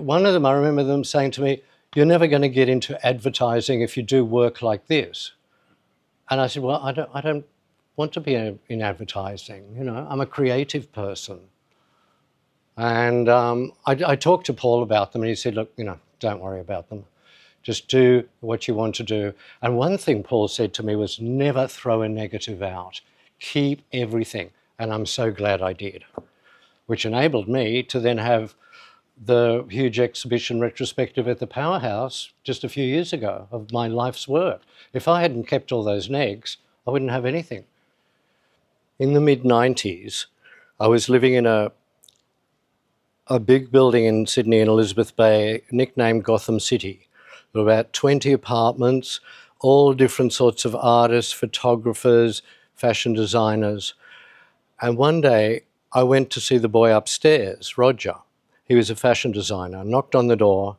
One of them, I remember them saying to me, "You're never going to get into advertising if you do work like this." And I said, "Well, I don't want to be in advertising. You know, I'm a creative person." And I talked to Paul about them, and he said, "Look, you know, don't worry about them. Just do what you want to do." And one thing Paul said to me was, never throw a negative out. Keep everything. And I'm so glad I did, which enabled me to then have the huge exhibition retrospective at the Powerhouse just a few years ago of my life's work. If I hadn't kept all those negs, I wouldn't have anything. In the mid-90s, I was living in a big building in Sydney in Elizabeth Bay, nicknamed Gotham City. There were about 20 apartments, all different sorts of artists, photographers, fashion designers. And one day I went to see the boy upstairs, Roger. He was a fashion designer. Knocked on the door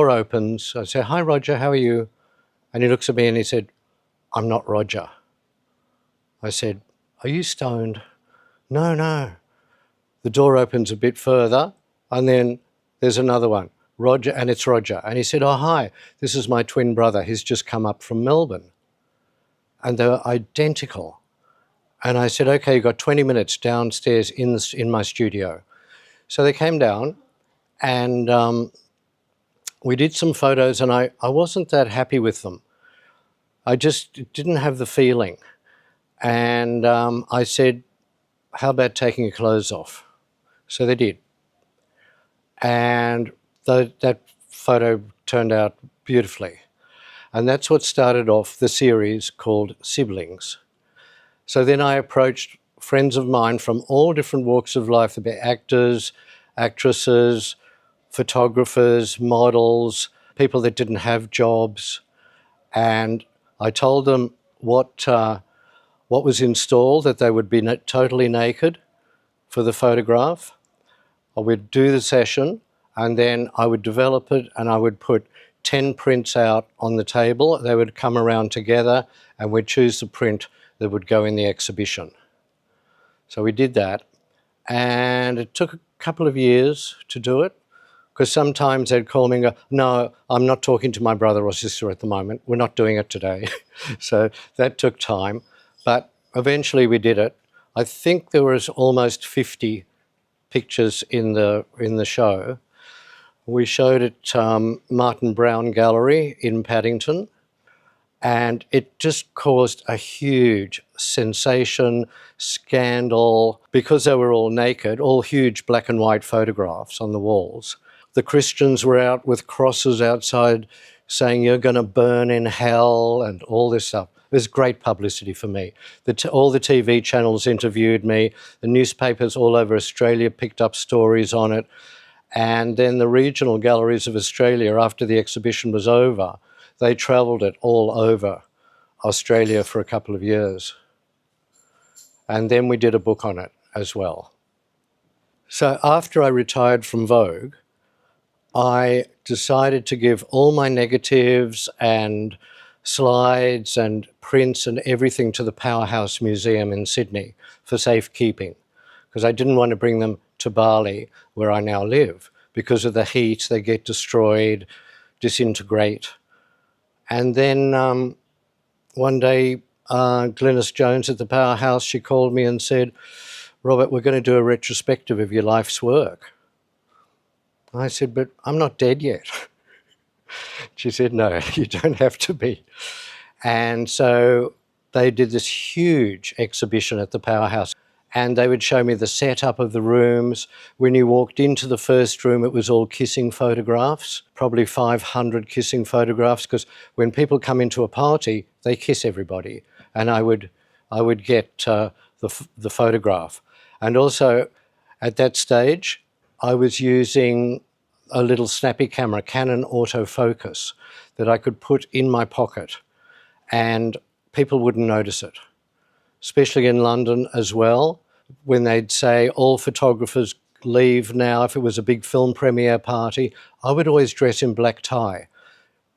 opens. I say, "Hi, Roger, how are you?" And he looks at me and he said, "I'm not Roger." I said, "Are you stoned?" "No, no." The door opens a bit further and then there's another one, "Roger," and it's Roger. And he said, "Oh, hi, this is my twin brother. He's just come up from Melbourne." And they were identical. And I said, "Okay, you've got 20 minutes downstairs in my studio." So they came down and we did some photos, and I wasn't that happy with them. I just didn't have the feeling. And I said, "How about taking your clothes off?" So they did. And that photo turned out beautifully. And that's what started off the series called Siblings. So then I approached friends of mine from all different walks of life. There'd be actors, actresses, photographers, models, people that didn't have jobs. And I told them what was installed, that they would be totally naked for the photograph. I would do the session and then I would develop it and I would put 10 prints out on the table. They would come around together and we'd choose the print that would go in the exhibition. So we did that, and it took a couple of years to do it, because sometimes they'd call me and go, "No, I'm not talking to my brother or sister at the moment. We're not doing it today." So that took time, but eventually we did it. I think there was almost 50 pictures in the show. We showed it Martin Brown Gallery in Paddington, and it just caused a huge sensation, scandal, because they were all naked, all huge black and white photographs on the walls. The Christians were out with crosses outside saying, "You're going to burn in hell," and all this stuff. It was great publicity for me. All the TV channels interviewed me. The newspapers all over Australia picked up stories on it. And then the regional galleries of Australia, after the exhibition was over, they travelled it all over Australia for a couple of years. And then we did a book on it as well. So after I retired from Vogue, I decided to give all my negatives and slides and prints and everything to the Powerhouse Museum in Sydney for safekeeping, because I didn't want to bring them to Bali, where I now live. Because of the heat, they get destroyed, disintegrate. And then one day, Glynis Jones at the Powerhouse, she called me and said, "Robert, we're going to do a retrospective of your life's work." I said, "But I'm not dead yet." She said, "No, you don't have to be." And so they did this huge exhibition at the Powerhouse, and they would show me the setup of the rooms. When you walked into the first room, it was all kissing photographs, probably 500 kissing photographs, because when people come into a party, they kiss everybody. And I would get the photograph. And also, at that stage, I was using a little snappy camera, Canon autofocus, that I could put in my pocket, and people wouldn't notice it. Especially in London as well, when they'd say all photographers leave now. If it was a big film premiere party, I would always dress in black tie,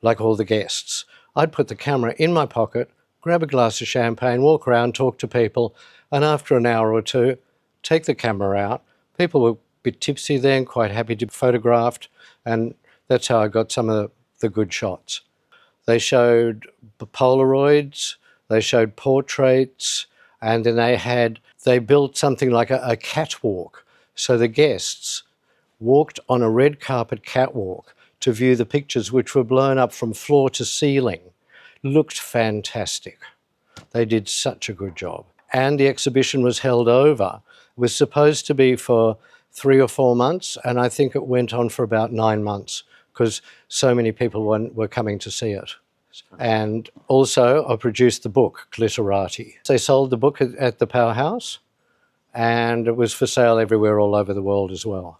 like all the guests. I'd put the camera in my pocket, grab a glass of champagne, walk around, talk to people, and after an hour or two, take the camera out. People bit tipsy then, quite happy to be photographed, and that's how I got some of the good shots. They showed Polaroids, they showed portraits, and then they built something like a catwalk. So the guests walked on a red carpet catwalk to view the pictures, which were blown up from floor to ceiling. Looked fantastic. They did such a good job. And the exhibition was held over. It was supposed to be for 3 or 4 months, and I think it went on for about 9 months because so many people were coming to see it. And also I produced the book, Glitterati. They sold the book at the Powerhouse, and it was for sale everywhere all over the world as well.